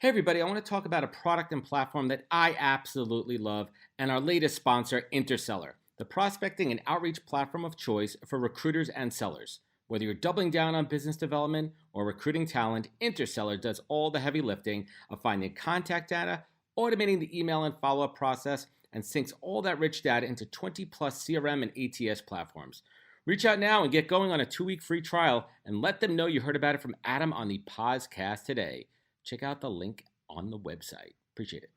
Hey everybody, I want to talk about a product and platform that I absolutely love and our latest sponsor, Interseller, the prospecting and outreach platform of choice for recruiters and sellers. Whether you're doubling down on business development or recruiting talent, Interseller does all the heavy lifting of finding contact data, automating the email and follow-up process, and syncs all that rich data into 20 plus CRM and ATS platforms. Reach out now and get going on a 2-week free trial and let them know you heard about it from Adam on the podcast today. Check out the link on the website. Appreciate it.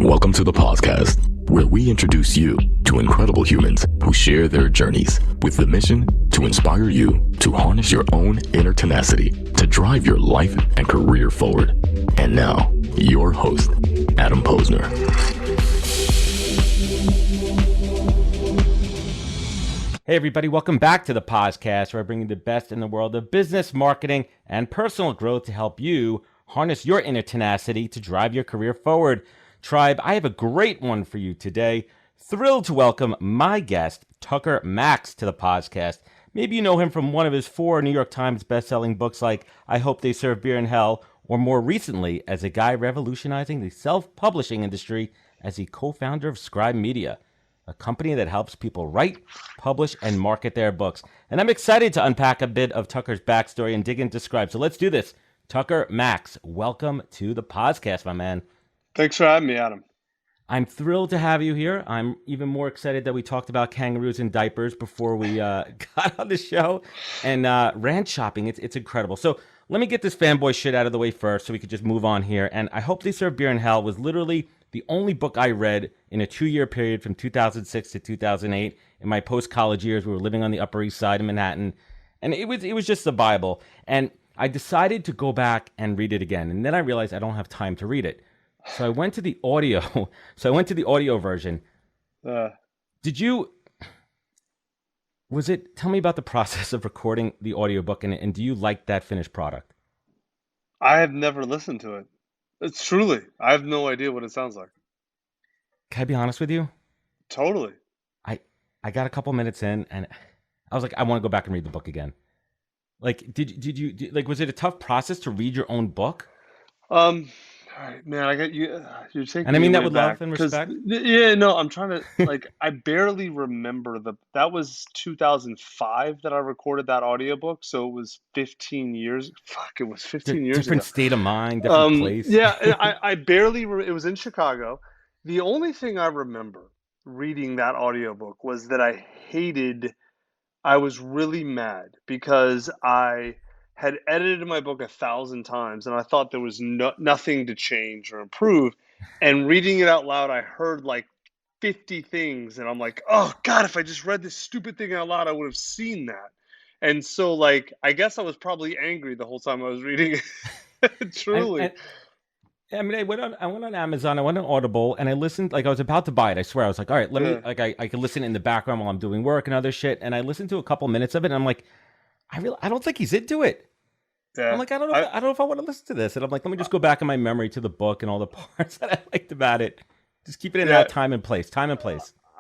Welcome to the podcast, where we introduce you to incredible humans who share their journeys with the mission to inspire you to harness your own inner tenacity to drive your life and career forward. And now, your host, Adam Posner. Hey everybody, welcome back to the podcast where I bring you the best in the world of business, marketing, and personal growth to help you harness your inner tenacity to drive your career forward. Tribe, I have a great one for you today. Thrilled to welcome my guest, Tucker Max, to the podcast. Maybe you know him from one of his 4 New York Times best-selling books like I Hope They Serve Beer in Hell, or more recently as a guy revolutionizing the self-publishing industry as the co-founder of Scribe Media, a company that helps people write, publish, and market their books. And I'm excited to unpack a bit of Tucker's backstory and dig into Scribe. So let's do this. Tucker Max, welcome to the podcast, my man. Thanks for having me, Adam. I'm thrilled to have you here. I'm even more excited that we talked about kangaroos and diapers before we got on the show. And ranch shopping, it's incredible. So let me get this fanboy shit out of the way first so we could just move on here. And I Hope They Serve Beer in Hell was literally the only book I read in a 2-year period from 2006 to 2008 in my post-college years. We were living on the Upper East Side in Manhattan, and it was just the Bible. And I decided to go back and read it again, and then I realized I don't have time to read it. So I went to the audio. Version. Tell me about the process of recording the audiobook, and do you like that finished product? I have never listened to it. It's truly, I have no idea what it sounds like. Can I be honest with you? Totally. I got a couple minutes in, and I was like, I want to go back and read the book again. Like, did you was it a tough process to read your own book? All right, man, I got you. You're taking. And I mean that with love and respect. Yeah, no, I'm trying to I barely remember that was 2005 that I recorded that audiobook, so it was 15 years. Fuck, it was 15 years different ago. State of mind, different place. Yeah, I barely. It was in Chicago. The only thing I remember reading that audiobook was that I was really mad because I had edited my book 1,000 times and I thought there was nothing to change or improve. And reading it out loud, I heard like 50 things. And I'm like, oh God, if I just read this stupid thing out loud, I would have seen that. And so I guess I was probably angry the whole time I was reading it. Truly. I went on Amazon, I went on Audible, and I listened, I was about to buy it, I swear. I was like, all right, let me, I can listen in the background while I'm doing work and other shit. And I listened to a couple minutes of it, and I'm like, I don't think he's into it. Yeah. I'm like, I don't know if I want to listen to this. And I'm like, let me just go back in my memory to the book and all the parts that I liked about it. Just keep it in that time and place.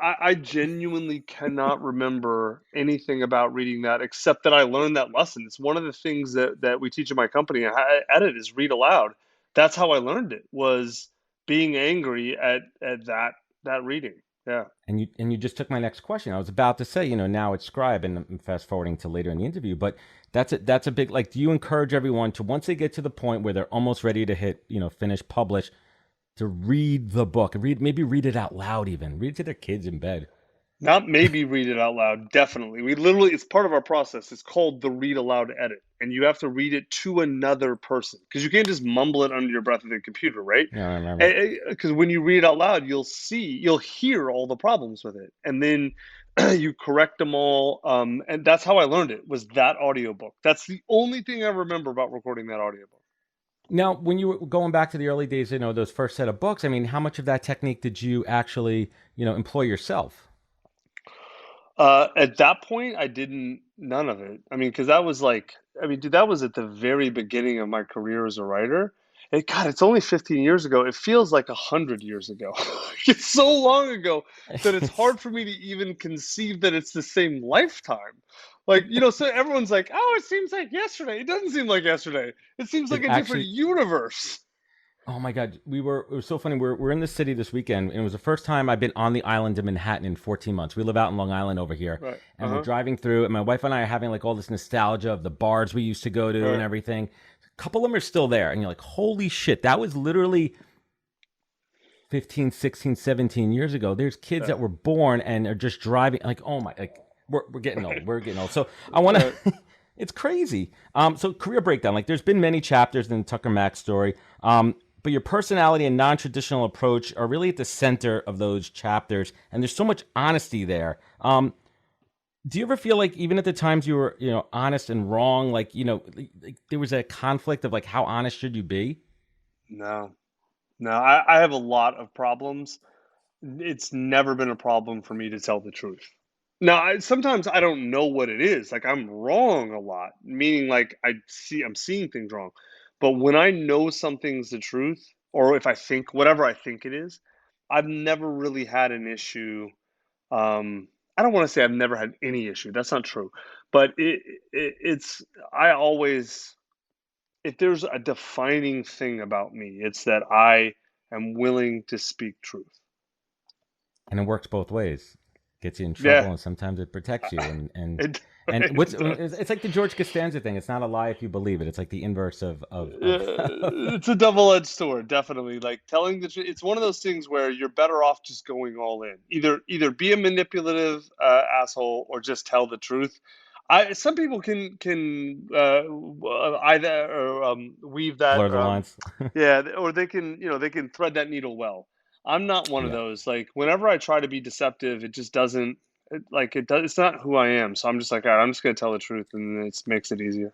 I genuinely cannot remember anything about reading that except that I learned that lesson. It's one of the things that we teach in my company at it is read aloud. That's how I learned it, was being angry at that reading. Yeah. And you just took my next question. I was about to say, now it's Scribe, and I'm fast forwarding to later in the interview, but that's a big, do you encourage everyone to, once they get to the point where they're almost ready to hit, finish, publish, to read the book, maybe read it out loud, even read it to their kids in bed? Not maybe read it out loud. Definitely. It's part of our process. It's called the read aloud edit. And you have to read it to another person because you can't just mumble it under your breath at the computer, right? Yeah, I remember. Because when you read it out loud, you'll hear all the problems with it. And then you correct them all. And that's how I learned it, was that audiobook. That's the only thing I remember about recording that audiobook. Now, when you were going back to the early days, those first set of books, how much of that technique did you actually, employ yourself? At that point, I didn't, none of it. Because that was that was at the very beginning of my career as a writer. God, it's only 15 years ago. It feels like 100 years ago. It's so long ago that it's hard for me to even conceive that it's the same lifetime. Like, so everyone's like, oh, it seems like yesterday. It doesn't seem like yesterday. It seems like It a different actually, universe. oh my God, it was so funny. We're in the city this weekend, and it was the first time I've been on the island of Manhattan in 14 months. We live out in Long Island over here, Right. and we're driving through, and my wife and I are having like all this nostalgia of the bars we used to go to and Right. everything. A couple of them are still there, and you're like, holy shit, that was literally 15, 16, 17 years ago. There's kids that were born and are just driving, like, oh my, like, we're getting old. We're getting old. So I want to. Right. It's crazy. So career breakdown. Like, there's been many chapters in the Tucker Max story. But your personality and non-traditional approach are really at the center of those chapters, and there's so much honesty there. Do you ever feel like even at the times you were, honest and wrong, like, like there was a conflict of like how honest should you be? No, no, I have a lot of problems. It's never been a problem for me to tell the truth. Now, sometimes I don't know what it is. Like, I'm wrong a lot, meaning like I'm seeing things wrong. But when I know something's the truth, or if I think whatever I think it is, I've never really had an issue. I don't want to say I've never had any issue. That's not true. But it's I always, if there's a defining thing about me, it's that I am willing to speak truth. And it works both ways. Gets you in trouble, Yeah, and sometimes it protects you. it, And what's it does. it's like the George Costanza thing. It's not a lie if you believe it. It's like the inverse of It's a double-edged sword, definitely. Like telling the truth, it's one of those things where you're better off just going all in. Either be a manipulative asshole or just tell the truth. Some people can either weave that, blur the lines. yeah, or they can thread that needle well. I'm not one of Yeah. those. Like whenever I try to be deceptive, it just doesn't. It does. It's not who I am. So I'm just like, all right, I'm just gonna tell the truth, and it makes it easier.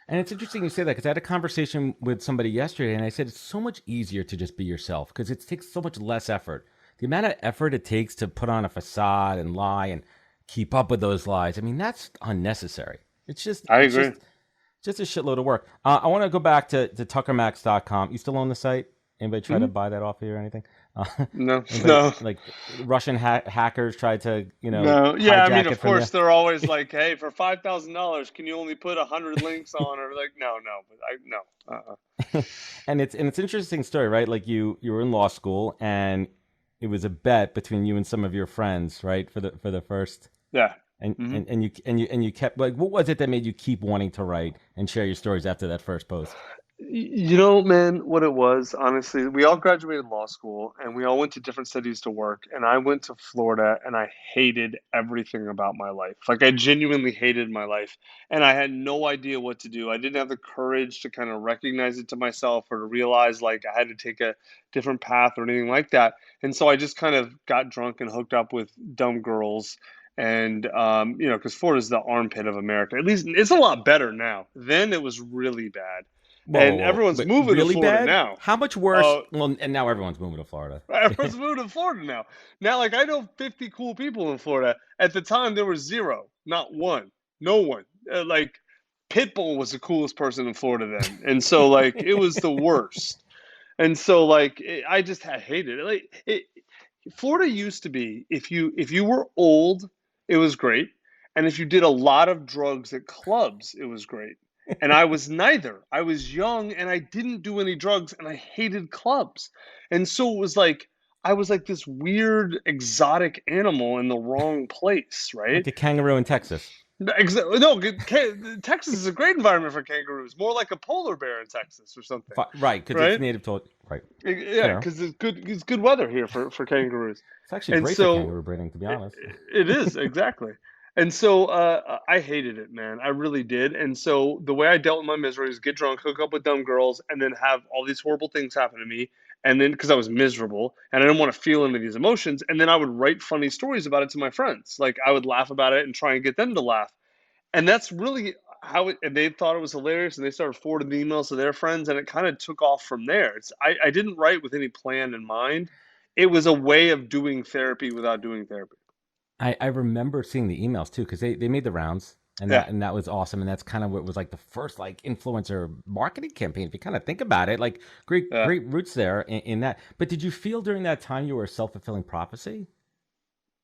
And it's interesting you say that because I had a conversation with somebody yesterday, and I said it's so much easier to just be yourself because it takes so much less effort. The amount of effort it takes to put on a facade and lie and keep up with those lies, I mean, that's unnecessary. It's just I it's agree. just a shitload of work. I want to go back to tuckermax.com. You still own the site? Anybody try to Mhm. buy that off you or anything? Uh, No, anybody no, like Russian hackers tried to no. Yeah, I mean, hijack it of from you? course, they're always like, "Hey, for $5,000, can you only put 100 links on?" Or like, no, no, but I no. And it's an interesting story, right? Like you were in law school, and it was a bet between you and some of your friends, right? For the first, Yeah. and Hmm. and, and you and you kept, like, what was it that made you keep wanting to write and share your stories after that first post? Man, what it was, honestly, we all graduated law school and we all went to different cities to work. And I went to Florida and I hated everything about my life. Like, I genuinely hated my life and I had no idea what to do. I didn't have the courage to kind of recognize it to myself or to realize like I had to take a different path or anything like that. And so I just kind of got drunk and hooked up with dumb girls. And, because Florida is the armpit of America. At least it's a lot better now. Then it was really bad. Whoa, whoa, And whoa! everyone's But moving to really Florida bad? now. How much worse? Uh, Well, and now everyone's moving to Florida. everyone's moving to Florida now. Now, like I know 50 cool people in Florida. At the time, there was zero, not one, no one. Like Pitbull was the coolest person in Florida then, and so like it was the worst. And so like I just had hated it. Florida used to be if you were old, it was great, and if you did a lot of drugs at clubs, it was great. And I was neither. I was young and I didn't do any drugs and I hated clubs. And so it was like I was like this weird exotic animal in the wrong place, right? Like a kangaroo in Texas. No, Texas is a great environment for kangaroos, more like a polar bear in Texas or something, Right, because it's right? native to, right. Yeah, Fair. because it's good weather here for kangaroos. It's actually And great for so kangaroo breeding, to be honest. it is exactly. And so I hated it, man. I really did. And so the way I dealt with my misery is get drunk, hook up with dumb girls, and then have all these horrible things happen to me. And then because I was miserable and I didn't want to feel any of these emotions, and then I would write funny stories about it to my friends. Like I would laugh about it and try and get them to laugh. And that's really and they thought it was hilarious, and they started forwarding the emails to their friends, and it kind of took off from there. I didn't write with any plan in mind. It was a way of doing therapy without doing therapy. I remember seeing the emails too because they made the rounds, and Yeah. that was awesome, and that's kind of what was like the first like influencer marketing campaign. If you kind of think about it, like Yeah. great roots there in that. But did you feel during that time you were a self-fulfilling prophecy?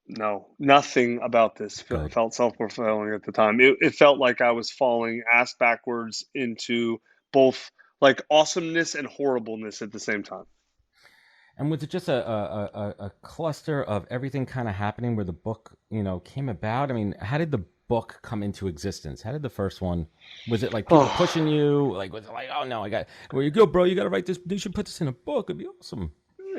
No, nothing about this Good. felt self-fulfilling at the time. It felt like I was falling ass backwards into both like awesomeness and horribleness at the same time. And was it just a cluster of everything kind of happening where the book, came about? I mean, how did the book come into existence? How did the first one, was it like people pushing you? Like, was it like, oh no, where you go, bro, you got to write this. You should put this in a book. It'd be awesome.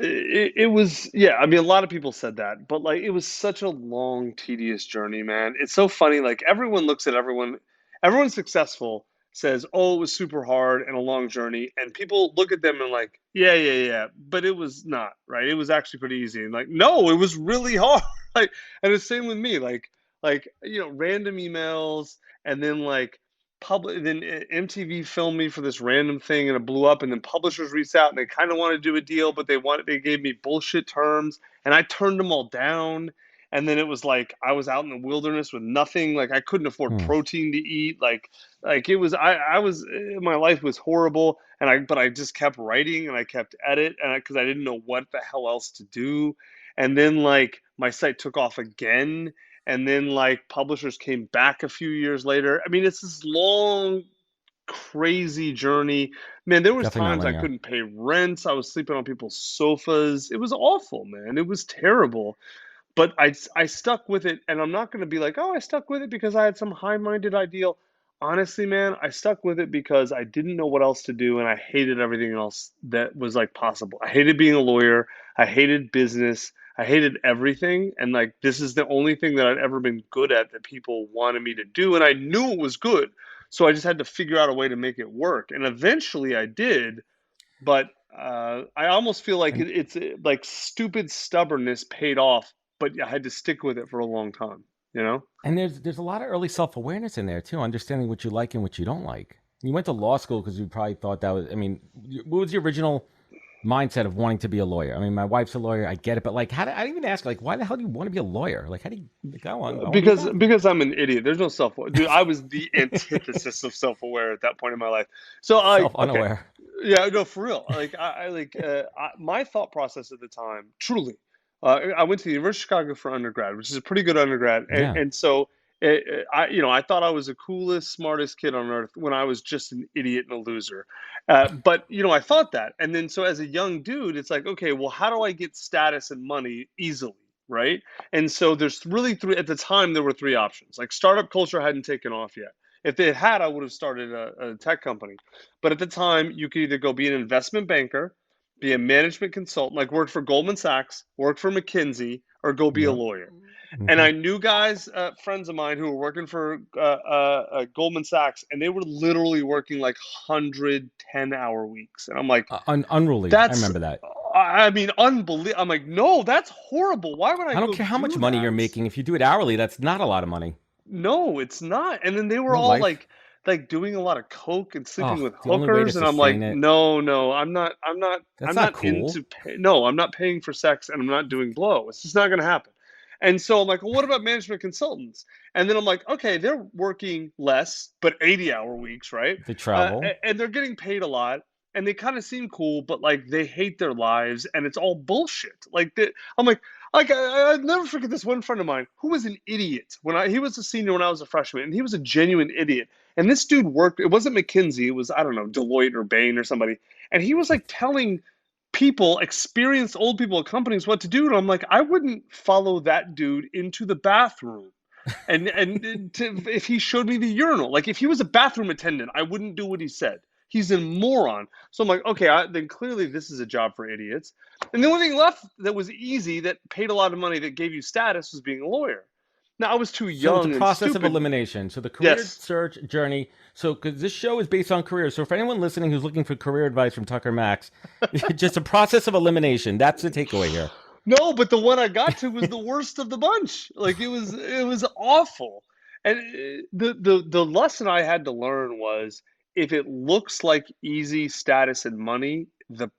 It was, yeah, I mean, a lot of people said that, but like it was such a long, tedious journey, man. It's so funny. Like everyone looks at everyone successful says, oh, it was super hard and a long journey. And people look at them and like, yeah, yeah, yeah. But it was not, right? It was actually pretty easy. And like, no, it was really hard. Like, and the same with me, random emails and then like MTV filmed me for this random thing and it blew up and then publishers reached out and they kind of wanted to do a deal but they gave me bullshit terms and I turned them all down and then it was like I was out in the wilderness with nothing, like I couldn't afford Hmm. protein to eat, like it was I was my life was horrible and I just kept writing and I kept at it and because I didn't know what the hell else to do. And then like my site took off again and then like publishers came back a few years later. I mean, it's this long, crazy journey. Man, there was Definitely not times I linear. couldn't pay rent. I was sleeping on people's sofas. It was awful, man. It was terrible. But I stuck with it, and I'm not going to be like, oh, I stuck with it because I had some high-minded ideal. Honestly, man, I stuck with it because I didn't know what else to do, and I hated everything else that was like possible. I hated being a lawyer. I hated business. I hated everything, and like this is the only thing that I'd ever been good at that people wanted me to do, and I knew it was good. So I just had to figure out a way to make it work, and eventually I did. But I almost feel like And it's like stupid stubbornness paid off, but I had to stick with it for a long time, you know? and there's a lot of early self awareness in there too, understanding what you like and what you don't like. You went to law school because you probably thought that was. I mean, what was your original mindset of wanting to be a lawyer? I mean, my wife's a lawyer. I get it, but like, I didn't even ask, like, why the hell do you want to be a lawyer? Like, how do you? Like, I want to be a doctor. Because I'm an idiot. There's no self. Dude, I was the antithesis of self-aware at that point in my life. So Self okay, unaware. yeah, no, for real. Like my thought process at the time, truly, I went to the University of Chicago for undergrad, which is a pretty good undergrad, Yeah. and so I thought I was the coolest, smartest kid on earth when I was just an idiot and a loser. But I thought that, and then so as a young dude, it's like, okay, well, how do I get status and money easily, right? And so there's really three at the time. There were three options. Like startup culture hadn't taken off yet. If they had, I would have started a tech company. But at the time, you could either go be an investment banker, be a management consultant, like work for Goldman Sachs, work for McKinsey, or go be a Yep. lawyer. And Hmm. I knew guys, friends of mine who were working for Goldman Sachs, and they were literally working like 110-hour weeks. And I'm like, Unruly. I that's, remember that. I mean, unbelievable. I'm like, no, that's horrible. Why would I I don't go care how much do money you're that? making. If you do it hourly, that's not a lot of money. No, it's not. And then they were No all life. like doing a lot of coke and sleeping Oh, with the only way to hookers, and I'm like, sustain it. no, no, I'm That's not not cool. no, I'm not paying for sex and I'm not doing blow. It's just not going to happen. And so I'm like, well, what about management consultants? And then I'm like, okay, they're working less, but 80-hour weeks, right? They travel. And they're getting paid a lot. And they kind of seem cool, but like they hate their lives, and it's all bullshit. I'm like I'll never forget this one friend of mine who was an idiot he was a senior when I was a freshman, and he was a genuine idiot. And this dude worked. It wasn't McKinsey. It was, I don't know, Deloitte or Bain or somebody. And he was like telling people, experienced old people at companies, what to do. And I'm like, I wouldn't follow that dude into the bathroom. If he showed me the urinal, like if he was a bathroom attendant, I wouldn't do what he said. He's a moron. So I'm like, okay, then clearly this is a job for idiots. And the only thing left that was easy, that paid a lot of money, that gave you status, was being a lawyer. Now I was too So it's a young and process of stupid. elimination. So the career Yes. search journey. So because this show is based on careers. So for anyone listening who's looking for career advice from Tucker Max, just a process of elimination. That's the takeaway here. No, but the one I got to was the worst of the bunch. Like it was awful. And the lesson I had to learn was, if it looks like easy status and money, the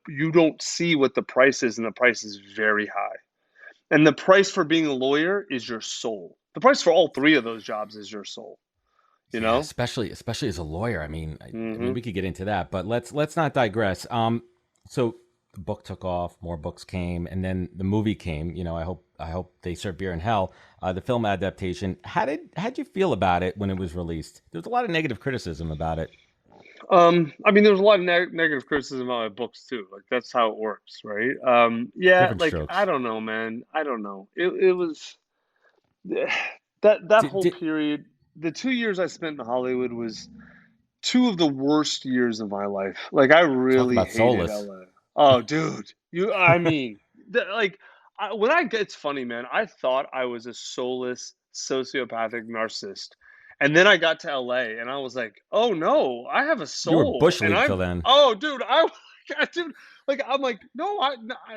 you don't see what the price is, and the price is very high. And the price for being a lawyer is your soul. The price for all three of those jobs is your soul, you Yeah, know? especially as a lawyer. I mean, Hmm. we could get into that, but let's not digress. So the book took off, more books came, and then the movie came. I hope they serve beer in hell. The film adaptation. How'd you feel about it when it was released? There was a lot of negative criticism about it. I mean, there's a lot of negative criticism about my books too. Like that's how it works, right? Yeah, Different like I strokes. don't know, man. I don't know. It was that Did, whole did, period. The 2 years I spent in Hollywood was two of the worst years of my life. Like I talk really about hated soulless. LA. Oh, dude, I mean, like, when I get, it's funny, man. I thought I was a soulless, sociopathic narcissist, and then I got to LA, and I was like, oh no, I have a You were soul, bush and league till then. oh, dude, dude, like, I'm like, no,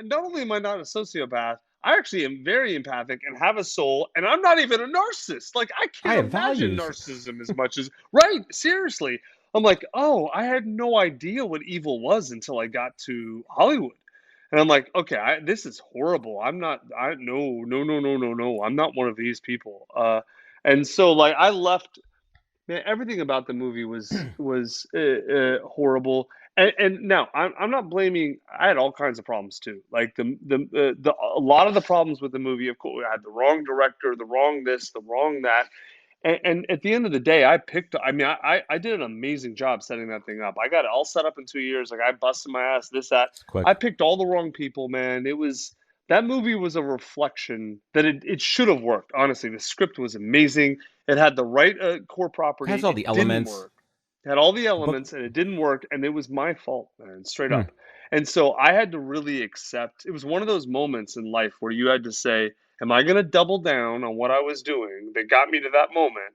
not only am I not a sociopath. I actually am very empathic and have a soul, and I'm not even a narcissist. Like, I I can't have imagine values. narcissism as much as, right? Seriously. I'm like, oh, I had no idea what evil was until I got to Hollywood. And I'm like, okay, this is horrible. I'm not, no, no, no, no, no, no. I'm not one of these people. And so like I left, man, everything about the movie was horrible. And now I'm not blaming. I had all kinds of problems too. Like the a lot of the problems with the movie, of course, I had the wrong director, the wrong this, the wrong that. And at the end of the day, I mean, I did an amazing job setting that thing up. I got it all set up in 2 years. Like I busted my ass, this, that. It's quick. I picked all the wrong people, man. That movie was a reflection that it should have worked. Honestly, the script was amazing. It had the right core It property. has all It the didn't elements. work. It had all the The book. elements and it didn't work. And it was my fault, man, straight Hmm. up. And so I had to really accept, it was one of those moments in life where you had to say, am I going to double down on what I was doing that got me to that moment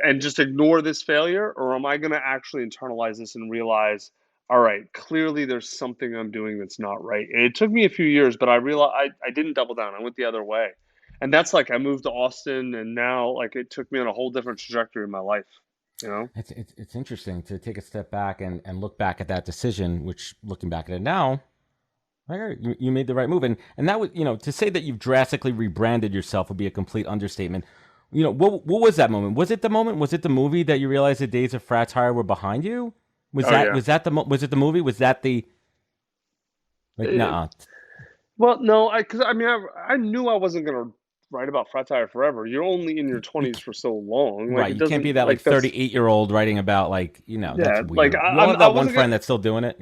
and just ignore this failure? Or am I going to actually internalize this and realize, all right, clearly there's something I'm doing that's not right. And it took me a few years, but I realized I didn't double down. I went the other way. And that's like I moved to Austin and now like it took me on a whole different trajectory in my life, you know? It's interesting to take a step back and look back at that decision. Which, looking back at it now, you made the right move. And that was, to say that you've drastically rebranded yourself would be a complete understatement. What was that moment? Was it the moment? Was it the movie that you realized the days of Fratire were behind you? Oh yeah. Was it the movie? Was that the like? Uh, Nah. well, no, because I mean, I knew I wasn't gonna write about Fratire forever. You're only in your You 20s for so long. Like Right. it You can't be doesn't that like like that's 38-year-old writing about that's yeah. Like weird. We all have I that one wasn't gonna friend that's still doing it.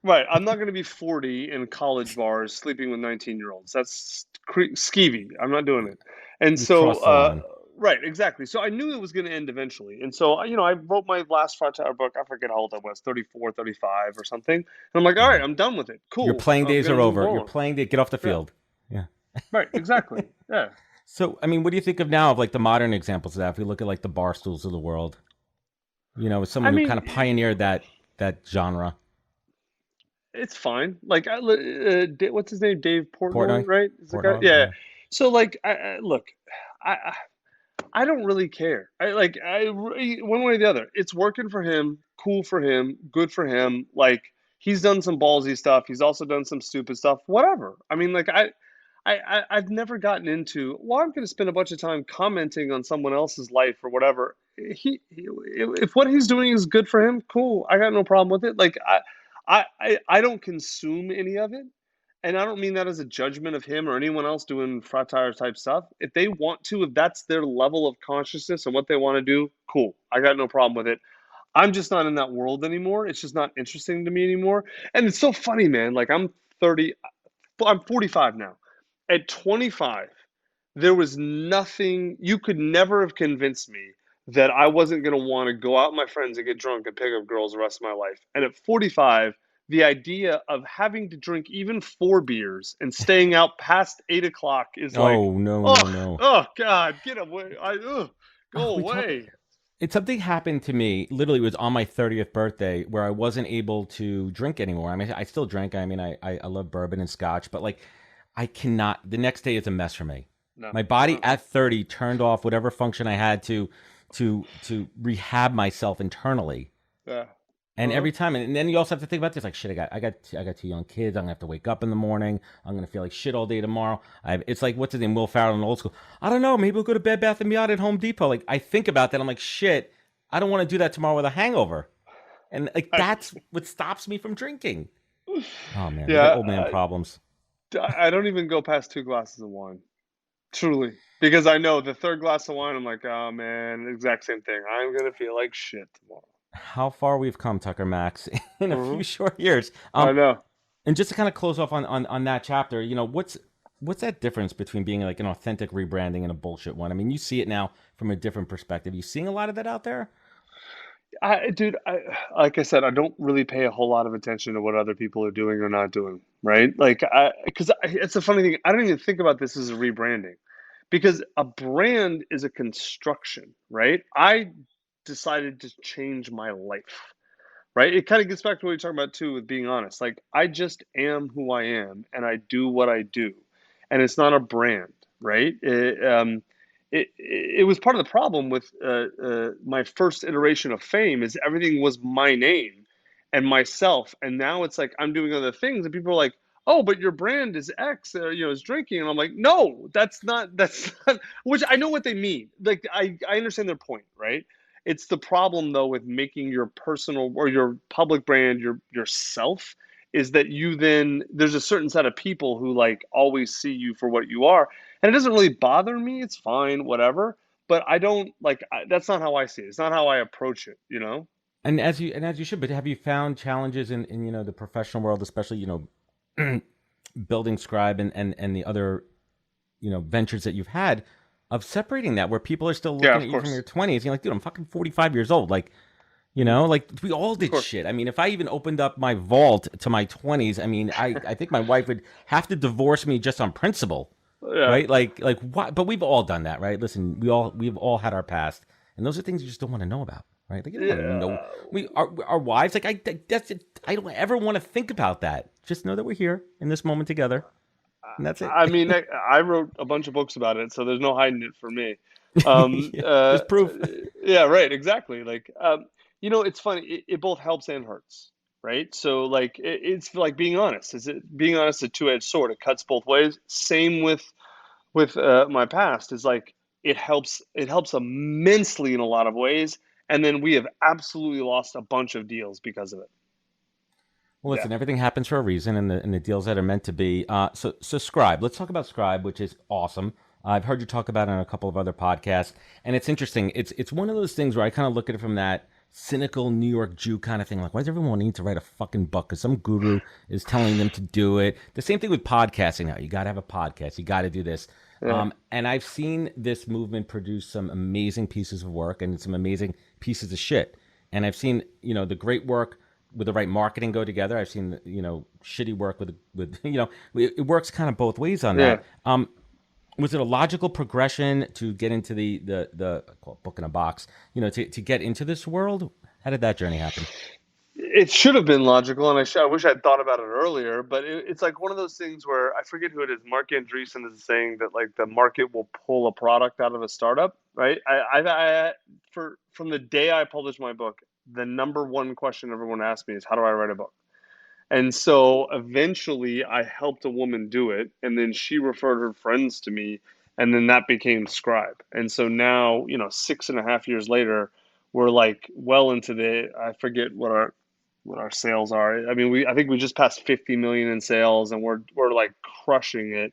right. I'm not gonna be 40 in college bars sleeping with 19-year-olds. That's skeevy. I'm not doing it. And You so, cross the line. right, exactly. So I knew it was going to end eventually. And so, I wrote my last Fratire book. I forget how old I was, 34, 35 or something. And I'm like, all right, Yeah. I'm done with it. Your Cool. playing I'm days going are to move over. Your on. playing day. Get off the Yeah, field. Yeah. right, exactly. Yeah. So, I mean, what do you think of now of like the modern examples of that? If we look at like the bar stools of the world, as I someone who kind mean, of pioneered that genre. it's fine. Like, what's his name? Dave Portnoy, Portnoy, right? Is the guy? Portnoy, Yeah. yeah. So, like, look, I I don't really care. One way or the other. It's working for him, cool for him, good for him. Like he's done some ballsy stuff. He's also done some stupid stuff. Whatever. I mean, like I've never gotten into. Well, I'm going to spend a bunch of time commenting on someone else's life or whatever. If what he's doing is good for him, cool. I got no problem with it. Like I don't consume any of it. And I don't mean that as a judgment of him or anyone else doing Fratire type stuff. If they want to, if that's their level of consciousness and what they want to do, cool. I got no problem with it. I'm just not in that world anymore. It's just not interesting to me anymore. And it's so funny, man. Like I'm 30, I'm 45 now. At 25, there was nothing, you could never have convinced me that I wasn't going to want to go out with my friends and get drunk and pick up girls the rest of my life. And at 45, the idea of having to drink even 4 beers and staying out past 8 o'clock is like, Oh no, no, oh, no. oh God, get away. Go We talk. away. Something happened to me. Literally, it was on my 30th birthday where I wasn't able to drink anymore. I mean, I still drink. I mean, I love bourbon and scotch, but like, I cannot. The next day is a mess for me. No. My body at 30 turned off whatever function I had to rehab myself internally. Yeah. And every time, and then you also have to think about this, like shit. I got 2 young kids. I'm gonna have to wake up in the morning. I'm gonna feel like shit all day tomorrow. It's like what's his name, Will Ferrell in Old School. I don't know. Maybe we'll go to Bed Bath and Beyond at Home Depot. Like I think about that. I'm like shit. I don't want to do that tomorrow with a hangover. And like that's what stops me from drinking. Oh man, we got Yeah, old man problems. I don't even go past 2 glasses of wine, truly, because I know the 3rd glass of wine, I'm like, "Oh, man, exact same thing. I'm gonna feel like shit tomorrow." How far we've come, Tucker Max, in a few Mhm. short years. I know. And just to kind of close off on that chapter, what's that difference between being like an authentic rebranding and a bullshit one? I mean, you see it now from a different perspective. You seeing a lot of that out there? Dude, like I said, I don't really pay a whole lot of attention to what other people are doing or not doing, right? Like, because it's a funny thing. I don't even think about this as a rebranding because a brand is a construction, right? I decided to change my life, right? It kind of gets back to what you're talking about too with being honest. Like, I just am who I am and I do what I do. And it's not a brand, right? It was part of the problem with my first iteration of fame is everything was my name and myself. And now it's like I'm doing other things and people are like, oh, but your brand is X, is drinking. And I'm like, no, that's not, which I know what they mean. Like, I understand their point, right? It's the problem though with making your personal or your public brand yourself is that you then there's a certain set of people who like always see you for what you are, and it doesn't really bother me. It's fine, whatever. But I don't like that's not how I see it. It's not how I approach it. You know? And as you should, but have you found challenges in the professional world, especially building Scribe and the other ventures that you've had of separating that where people are still Yeah, looking of at you from course, your 20s? You're like, dude, I'm fucking 45 years old. Like, like we all of did course. shit. I mean, if I even opened up my vault to my 20s, I mean, I think my wife would have to divorce me just on principle, Yeah, right? Like what? But we've all done that, right? Listen, we've all had our past, and those are things you just don't want to know about, right? Like you don't want to know. yeah. Our wives, like that's it. I don't ever want to think about that. Just know that we're here in this moment together, and that's it. I mean, I wrote a bunch of books about it, so there's no hiding it from me. Yeah, there's proof. Yeah, right, exactly. Like, it's funny. It both helps and hurts, right? So, like, it's like being honest. Is it being honest? A two-edged sword. It cuts both ways. Same with my past. Is like it helps. It helps immensely in a lot of ways, and then we have absolutely lost a bunch of deals because of it. Well, Yeah, listen, everything happens for a reason, and the deals that are meant to be. So Scribe. Let's talk about Scribe, which is awesome. I've heard you talk about it on a couple of other podcasts, and it's interesting. It's one of those things where I kind of look at it from that cynical New York Jew kind of thing. Like, why does everyone need to write a fucking book? Because some guru is telling them to do it. The same thing with podcasting now. You got to have a podcast. You got to do this. yeah. And I've seen this movement produce some amazing pieces of work and some amazing pieces of shit. And I've seen, the great work with the right marketing go together. I've seen, shitty work with it works kind of both ways on Yeah. that. Was it a logical progression to get into the I call it book in a box, to get into this world? How did that journey happen? It should have been logical, and I wish I'd thought about it earlier. But it's like one of those things where I forget who it is. Mark Andreessen is saying that like the market will pull a product out of a startup, right? For from the day I published my book, the number one question everyone asks me is, "How do I write a book?" And so eventually, I helped a woman do it, and then she referred her friends to me, and then that became Scribe. And so now, 6.5 years later, we're like well into the I forget what our sales are. I mean, I think we just passed 50 million in sales, and we're like crushing it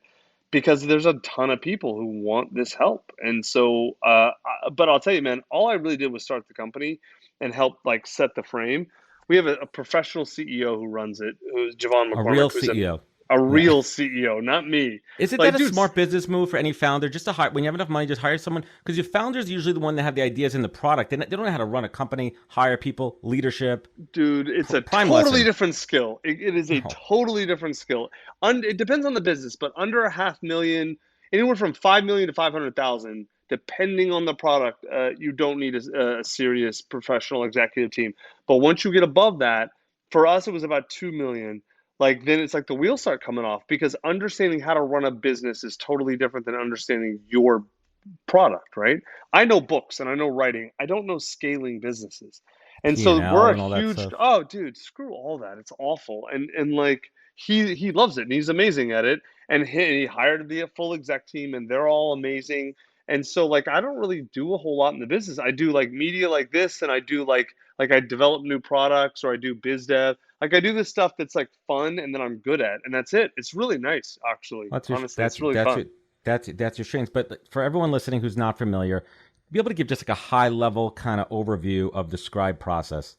because there's a ton of people who want this help. And so, but I'll tell you, man, all I really did was start the company and help like set the frame. We have a professional CEO who runs it, who's Javon A real McCormick, who's CEO. a Yeah. real CEO, not me. Isn't that Like, a dude, smart business move for any founder? Just to hire, when you have enough money, just hire someone. Because your founders are usually the one that have the ideas in the product. They don't know how to run a company, hire people, leadership. dude, it's a Prime totally lesson. different skill. It is a No. totally different skill. It depends on the business, but under a half million, anywhere from 5 million to 500,000, depending on the product, you don't need a serious professional executive team. But once you get above that, for us, it was about 2 million. Like then it's like the wheels start coming off because understanding how to run a business is totally different than understanding your product, right? I know books and I know writing. I don't know scaling businesses. And P and so L we're a and all that huge stuff. oh dude, screw all that. It's awful. And like he loves it and he's amazing at it. And he hired the full exec team and they're all amazing. And so like I don't really do a whole lot in the business. I do like media like this and I do like I develop new products or I do biz dev. Like I do this stuff that's like fun and that I'm good at, and that's it. It's really nice, actually. That's your Honestly, it's really fun. that's your strengths. But for everyone listening who's not familiar, be able to give just like a high level kind of overview of the Scribe process.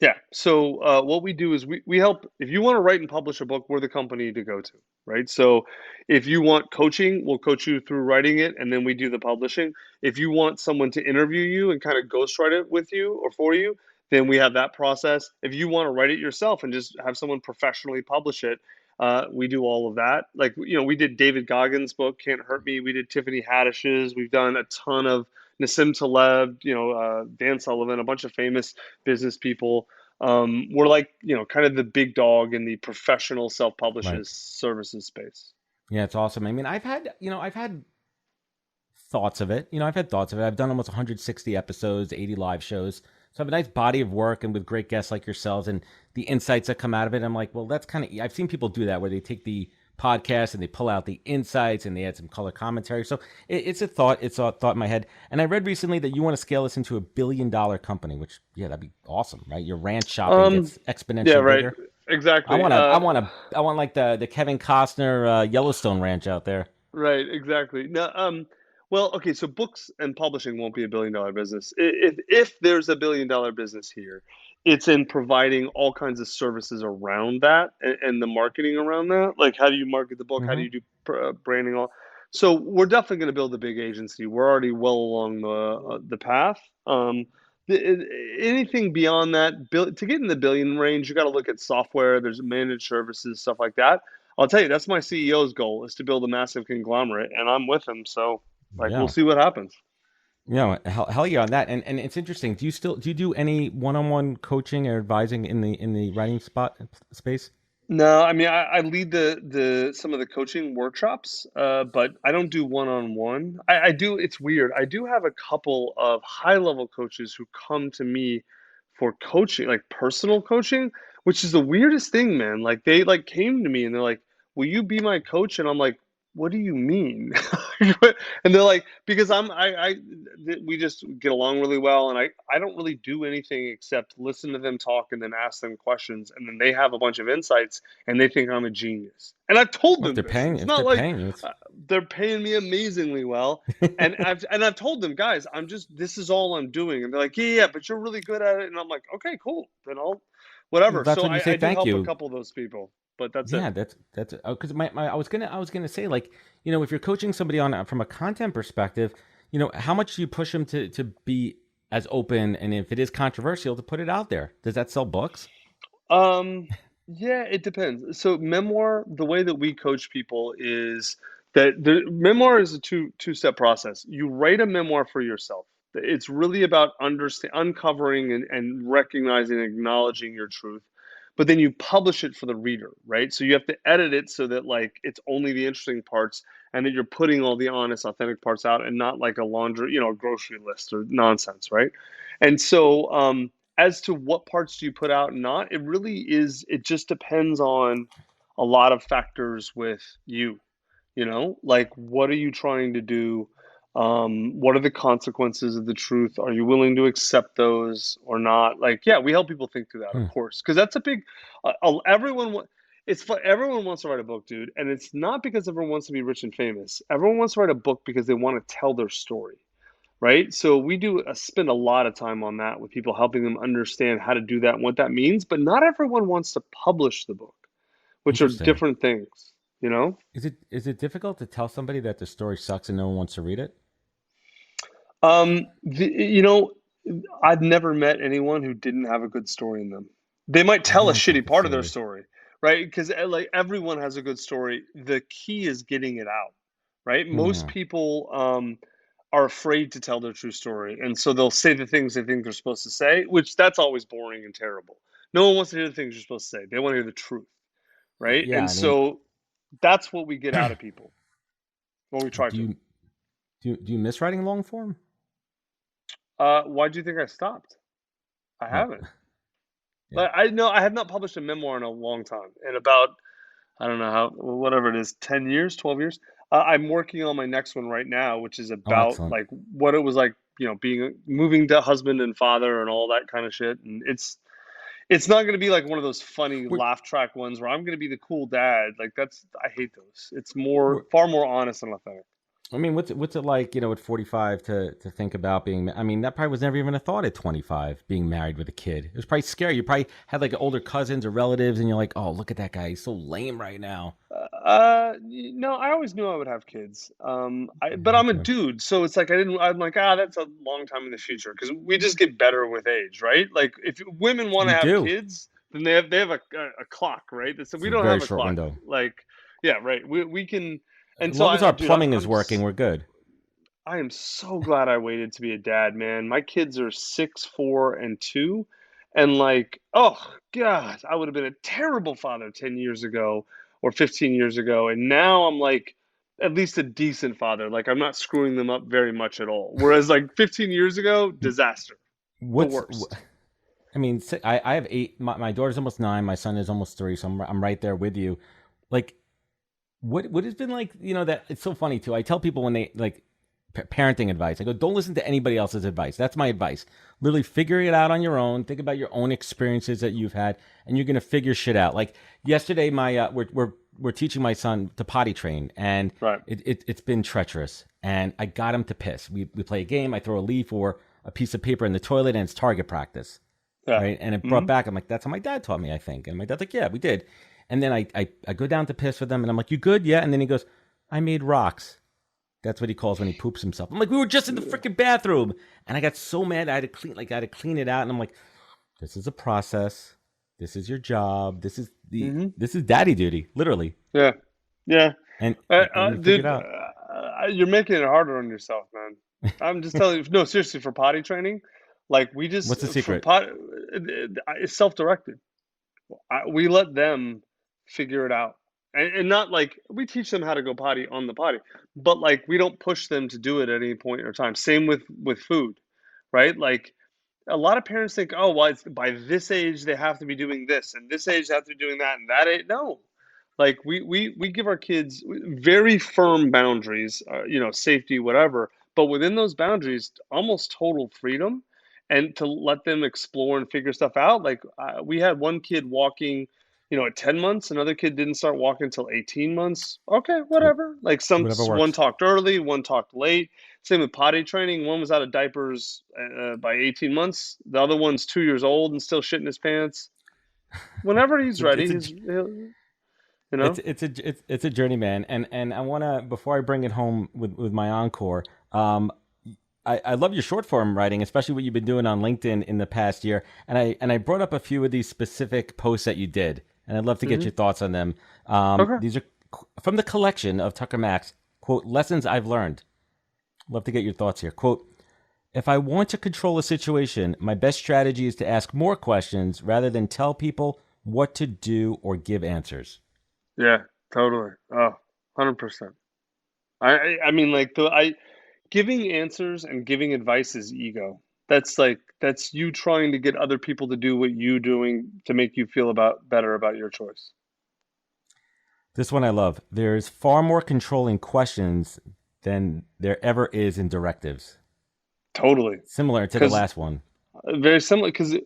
Yeah. So what we do is we help if you want to write and publish a book, we're the company to go to, right? So if you want coaching, we'll coach you through writing it, and then we do the publishing. If you want someone to interview you and kind of ghostwrite it with you or for you, then we have that process. If you want to write it yourself and just have someone professionally publish it, we do all of that. Like we did David Goggins' book, Can't Hurt Me. We did Tiffany Haddish's. We've done a ton of Nassim Taleb, Dan Sullivan, a bunch of famous business people. We're like, kind of the big dog in the professional Right. self-publishes services space. Yeah, it's awesome. I mean, I've had thoughts of it. I've had thoughts of it. I've done almost 160 episodes, 80 live shows. So I have a nice body of work and with great guests like yourselves and the insights that come out of it. I'm like, well, that's kind of, I've seen people do that where they take the podcast and they pull out the insights and they add some color commentary. So it's a thought in my head. And I read recently that you want to scale this into $1 billion company, which, yeah, that'd be awesome, right? Your ranch shopping Um, gets yeah, exponentially right. bigger. Exactly. I want like the Kevin Costner Yellowstone ranch out there. Right, exactly. No, well, okay, so books and publishing won't be a $1 billion business. If there's a $1 billion business here, it's in providing all kinds of services around that and the marketing around that. Like, how do you market the book? How do Hmm. you do branding? All. So we're definitely going to build a big agency. We're already well along the path. Anything beyond that, to get in the billion range, you got to look at software. There's managed services, stuff like that. I'll tell you, that's my CEO's goal is to build a massive conglomerate, and I'm with him. So, like, we'll Yeah. see what happens. Hell yeah on that. And it's interesting. Do you do any one-on-one coaching or advising in the writing spot space? No, I mean, I lead the some of the coaching workshops, but I don't do one-on-one. I do. It's weird. I do have a couple of high-level coaches who come to me for coaching, like personal coaching, which is the weirdest thing, man. Like they like came to me and they're like, "Will you be my coach?" And I'm like, "What do you mean?" And they're like, "Because we just get along really well, and I don't really do anything except listen to them talk and then ask them questions, and then they have a bunch of insights." And they think I'm a genius. And I've told Well, them this. It's if not they're like paying you, it's they're paying me amazingly well. And I've told them, guys, this is all I'm doing. And they're like, yeah, yeah, but you're really good at it. And I'm like, okay, cool. Then I'll whatever. that's So when you I say do thank help a you. couple of those people, but that's it. Yeah, that's because I was gonna say like if you're coaching somebody on from a content perspective, how much do you push them to be as open and if it is controversial to put it out there? Does that sell books? Um, yeah, it depends. So memoir, the way that we coach people is that the memoir is a two-step process. You write a memoir for yourself. It's really about uncovering and recognizing and acknowledging your truth. But then you publish it for the reader, right? So you have to edit it so that like it's only the interesting parts and that you're putting all the honest, authentic parts out and not like a laundry, a grocery list or nonsense, right? And so as to what parts do you put out and not, it just depends on a lot of factors with you, like what are you trying to do? What are the consequences of the truth? Are you willing to accept those or not? Like, yeah, we help people think through that, of Hmm. course, because that's a big, everyone, it's fun. Everyone wants to write a book, dude. And it's not because everyone wants to be rich and famous. Everyone wants to write a book because they want to tell their story, right? So we do spend a lot of time on that with people, helping them understand how to do that and what that means. But not everyone wants to publish the book, which are Interesting. different things, you know? Is it difficult to tell somebody that the story sucks and no one wants to read it? Um, the, you know, I've never met anyone who didn't have a good story in them. They might tell a I shitty think part so. of their story, right? Because like everyone has a good story. The key is getting it out, right? Most Yeah. people are afraid to tell their true story, and so they'll say the things they think they're supposed to say, which that's always boring and terrible. No one wants to hear the things you're supposed to say. They want to hear the truth, right? Yeah. And I mean, so that's what we get out of people, or we try do to. you do you miss writing long form? Why do you think I stopped? I Oh, haven't. yeah. But I know I have not published a memoir in a long time. In about, I don't know how, whatever it is, 10 years, 12 years. I'm working on my next one right now, which is Oh, about excellent. like what it was like, being moving to husband and father and all that kind of shit. And It's not going to be like one of those funny We're, laugh track ones where I'm going to be the cool dad. Like I hate those. It's we're, far more honest and authentic. I mean, what's it like, at 45 to think about being? I mean, that probably was never even a thought at 25, being married with a kid. It was probably scary. You probably had like older cousins or relatives, and you're like, oh, look at that guy. He's so lame right now. No, I always knew I would have kids. But I'm a Okay. dude, so it's like I'm like, that's a long time in the future because we just get better with age, right? Like if women want You to have do. kids, then they have a clock, right? So It's we a don't very have a short clock. window. Like, yeah, right. We can, and As so long as our dude, plumbing is working, we're good. I am so glad I waited to be a dad, man. My kids are 6, 4, and 2. And like, oh God, I would have been a terrible father 10 years ago or 15 years ago. And now I'm like at least a decent father. Like I'm not screwing them up very much at all. Whereas like 15 years ago, disaster. The What's worst. I mean, I have 8. My daughter's almost 9. My son is almost 3. So I'm right there with you. Like, what has been like? That it's so funny too. I tell people when they like parenting advice, I go, don't listen to anybody else's advice. That's my advice. Literally, figure it out on your own. Think about your own experiences that you've had, and you're gonna figure shit out. Like yesterday, my we're teaching my son to potty train, and Right. it's been treacherous. And I got him to piss. We play a game. I throw a leaf or a piece of paper in the toilet, and it's target practice. Yeah. Right. And it brought Hmm. back, I'm like, that's how my dad taught me, I think. And my dad's like, yeah, we did. And then I go down to piss for them, and I'm like, you good? Yeah. And then he goes, I made rocks. That's what he calls when he poops himself. I'm like, we were just in the freaking bathroom. And I got so mad. I had to clean it out. And I'm like, this is a process. This is your job. Hmm. This is daddy duty, literally. Yeah. Yeah. And we figured Dude, out. you're making it harder on yourself, man. I'm just telling you. No, seriously, for potty training, like we just What's the for secret? it's self-directed. We let them figure it out, and not like we teach them how to go potty on the potty, but like we don't push them to do it at any point or time. Same with food, right? Like a lot of parents think, oh, well, it's by this age they have to be doing this, and this age they have to be doing that, and that age, no. Like we give our kids very firm boundaries, safety, whatever. But within those boundaries, almost total freedom, and to let them explore and figure stuff out. Like we had one kid walking, at 10 months. Another kid didn't start walking until 18 months. Okay, whatever. Like Whatever one works. talked early, one talked late. Same with potty training. One was out of diapers by 18 months. The other one's 2 years old and still shitting his pants. Whenever he's ready, It's a you know. it's a journey, man. And I wanna, before I bring it home with my encore. I love your short form writing, especially what you've been doing on LinkedIn in the past year. And I brought up a few of these specific posts that you did, and I'd love to get Hmm. your thoughts on them. Okay. These are from the collection of Tucker Max, quote, lessons I've learned. Love to get your thoughts here. Quote, if I want to control a situation, my best strategy is to ask more questions rather than tell people what to do or give answers. Yeah, totally. Oh, 100%. I mean, like I giving answers and giving advice is ego. That's you trying to get other people to do what you doing to make you feel better about your choice. This one I love. There's far more control in questions than there ever is in directives. Totally. Similar to the Because last one. very similar. Because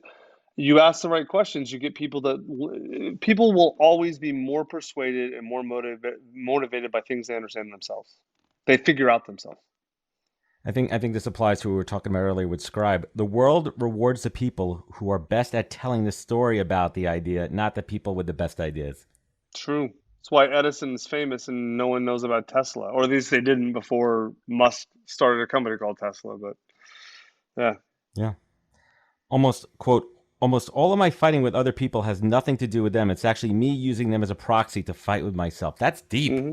you ask the right questions, you get people will always be more persuaded and more motivated by things they understand themselves. They figure out themselves. I think this applies to what we were talking about earlier with Scribe. The world rewards the people who are best at telling the story about the idea, not the people with the best ideas. True. That's why Edison's famous and no one knows about Tesla, or at least they didn't before Musk started a company called Tesla. But yeah, Yeah. Almost, quote, almost all of my fighting with other people has nothing to do with them. It's actually me using them as a proxy to fight with myself. That's deep. hmm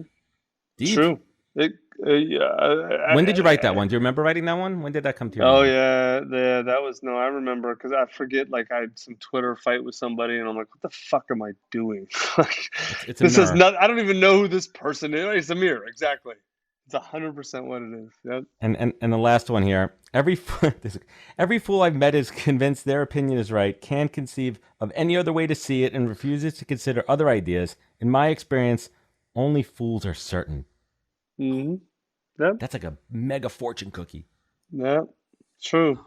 Deep. true. It, yeah. When did you write that one? Do you remember writing that one? When did that come to your Oh mind? yeah, that was no. I remember because I forget. Like I had some Twitter fight with somebody, and I'm like, "What the fuck am I doing? Like, It's a this is mirror. not. I don't even know who this person is. It's a mirror, exactly. It's 100% what it is. Yep. And the last one here. Every fool I've met is convinced their opinion is right, can't conceive of any other way to see it, and refuses to consider other ideas. In my experience, only fools are certain. Hmm. Yep. That's like a mega fortune cookie. Yep. True.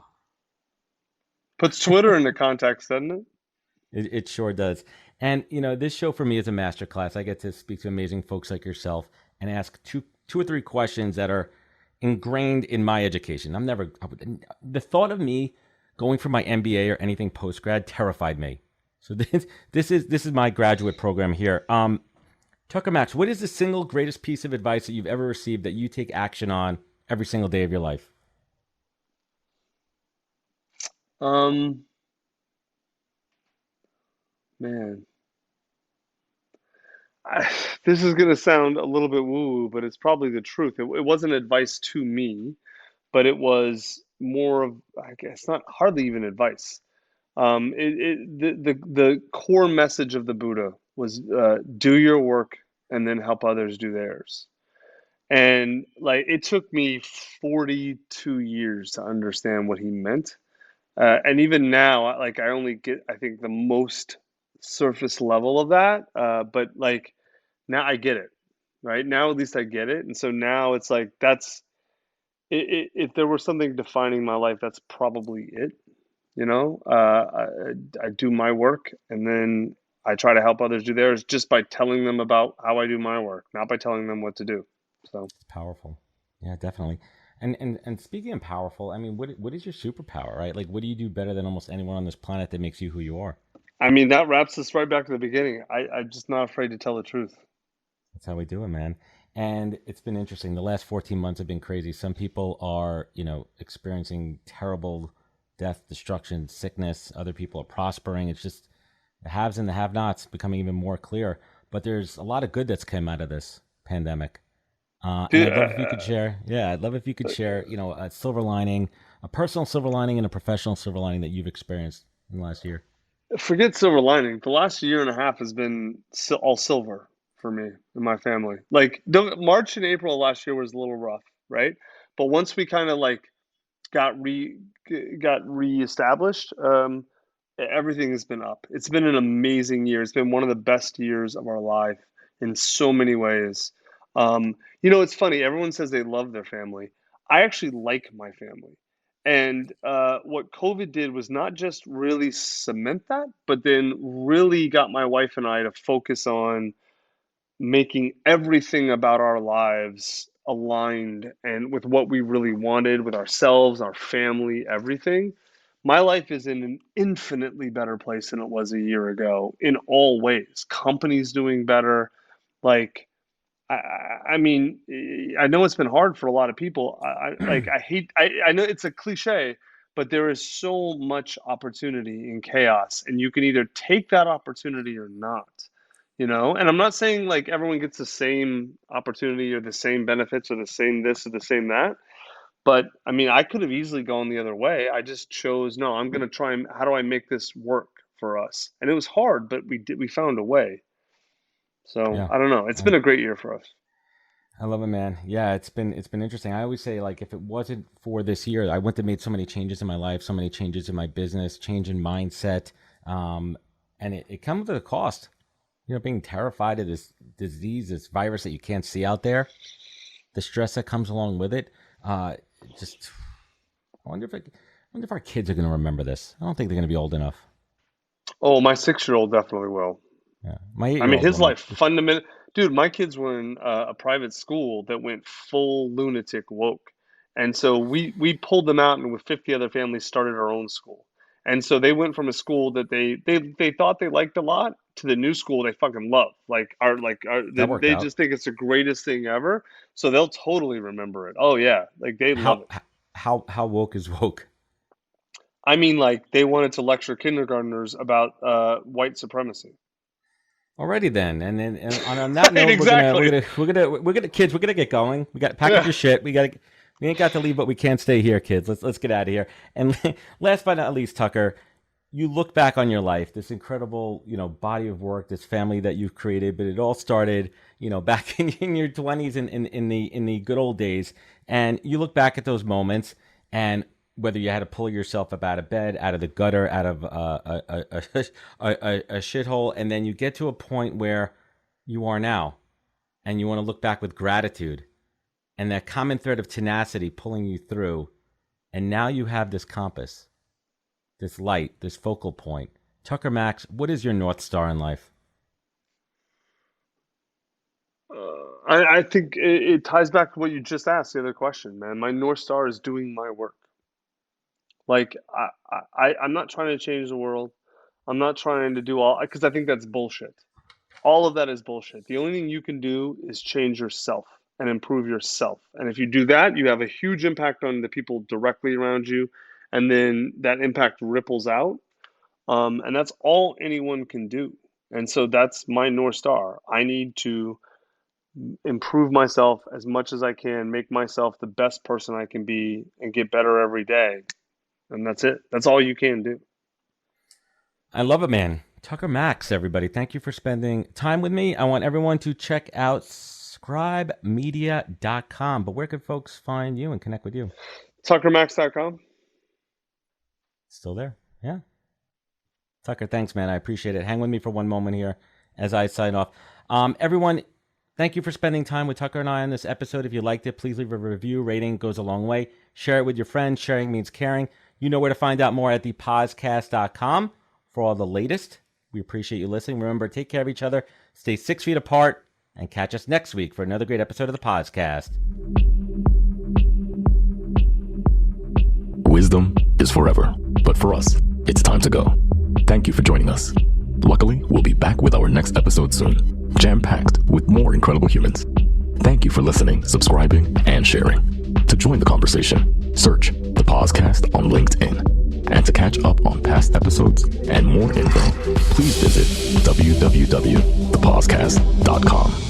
Puts Twitter into context, doesn't it? It sure does. And this show for me is a masterclass. I get to speak to amazing folks like yourself and ask two or three questions that are ingrained in my education. The thought of me going for my MBA or anything post grad terrified me. So this is my graduate program here. Tucker Max, what is the single greatest piece of advice that you've ever received that you take action on every single day of your life? Um, Man, I, this is going to sound a little bit woo-woo, but it's probably the truth. It wasn't advice to me, but it was more of, I guess, not hardly even advice. The core message of the Buddha was do your work and then help others do theirs. And like it took me 42 years to understand what he meant. And even now, like I only get, I think, the most surface level of that. But like now I get it, right? Now at least I get it. And so now it's like that's if there was something defining my life, that's probably it. I do my work and then I try to help others do theirs just by telling them about how I do my work, not by telling them what to do. So It's powerful. Yeah, definitely. And speaking of powerful, I mean, what is your superpower, right? Like, what do you do better than almost anyone on this planet that makes you who you are? I mean, that wraps us right back to the beginning. I'm just not afraid to tell the truth. That's how we do it, man. And it's been interesting. The last 14 months have been crazy. Some people are, experiencing terrible death, destruction, sickness. Other people are prospering. It's just the haves and the have-nots becoming even more clear. But there's a lot of good that's come out of this pandemic. And Dude, I'd love if you could share. Yeah, I'd love if you could share, a silver lining, a personal silver lining, and a professional silver lining that you've experienced in the last year. forget silver lining. The last year and a half has been all silver for me and my family. Like March and April of last year was a little rough, right? But once we kind of like got re got reestablished, everything has been up. It's been an amazing year. It's been one of the best years of our life in so many ways. It's funny. Everyone says they love their family. I actually like my family. And what COVID did was not just really cement that, but then really got my wife and I to focus on making everything about our lives aligned and with what we really wanted with ourselves, our family, everything. My life is in an infinitely better place than it was a year ago in all ways. Companies doing better. Like, I mean, I know it's been hard for a lot of people. I know it's a cliche, but there is so much opportunity in chaos, and you can either take that opportunity or not. And I'm not saying like everyone gets the same opportunity or the same benefits or the same this or the same that, but I mean, I could have easily gone the other way. I just chose, no, I'm going to try and how do I make this work for us? And it was hard, but we found a way. So Yeah. I don't know. It's I, been a great year for us. I love it, man. Yeah, it's been interesting. I always say, like, if it wasn't for this year, I wouldn't have made so many changes in my life, so many changes in my business, change in mindset. And it comes at a cost. Being terrified of this disease, this virus that you can't see out there, the stress that comes along with it. Just I wonder if our kids are going to remember this. I don't think they're going to be old enough. Oh, my 6-year-old definitely will. Yeah, my I mean, 8-year-old his will. life fundamental. Dude, my kids were in a private school that went full lunatic woke, and so we pulled them out and with 50 other families started our own school. And so they went from a school that they thought they liked a lot to the new school they fucking love. That worked They out. just think it's the greatest thing ever. So they'll totally remember it. Oh yeah, like they love How it. how woke is woke? I mean, like they wanted to lecture kindergartners about white supremacy. Alrighty then, and then and on that Right, note, exactly. kids, we're gonna get going. We got pack up Yeah. your shit. We ain't got to leave, but we can't stay here, kids. Let's get out of here. And last but not least, Tucker, you look back on your life, this incredible body of work, this family that you've created, but it all started back in your 20s in the good old days, and you look back at those moments and whether you had to pull yourself up out of bed, out of the gutter, out of a shithole, and then you get to a point where you are now, and you want to look back with gratitude, and that common thread of tenacity pulling you through, and now you have this compass, this light, this focal point, Tucker Max, what is your North Star in life? I think it ties back to what you just asked, the other question, man. My North Star is doing my work. Like, I'm not trying to change the world. I'm not trying to do all, because I think that's bullshit. All of that is bullshit. The only thing you can do is change yourself and improve yourself. And if you do that, you have a huge impact on the people directly around you. And then that impact ripples out. And that's all anyone can do. And so that's my North Star. I need to improve myself as much as I can, make myself the best person I can be, and get better every day. And that's it. That's all you can do. I love it, man. Tucker Max, everybody. Thank you for spending time with me. I want everyone to check out scribemedia.com. But where could folks find you and connect with you? TuckerMax.com. Still there? Yeah. Tucker, thanks, man. I appreciate it. Hang with me for one moment here as I sign off. Everyone, thank you for spending time with Tucker and I on this episode. If you liked it, please leave a review. Rating goes a long way. Share it with your friends. Sharing means caring. You know where to find out more at thepodcast.com for all the latest. We appreciate you listening. Remember, take care of each other. Stay 6 feet apart. And catch us next week for another great episode of the podcast. Wisdom is forever, but for us, it's time to go. Thank you for joining us. Luckily, we'll be back with our next episode soon, jam-packed with more incredible humans. Thank you for listening, subscribing, and sharing. To join the conversation, search the podcast on LinkedIn. And to catch up on past episodes and more info, please visit www.thepodcast.com.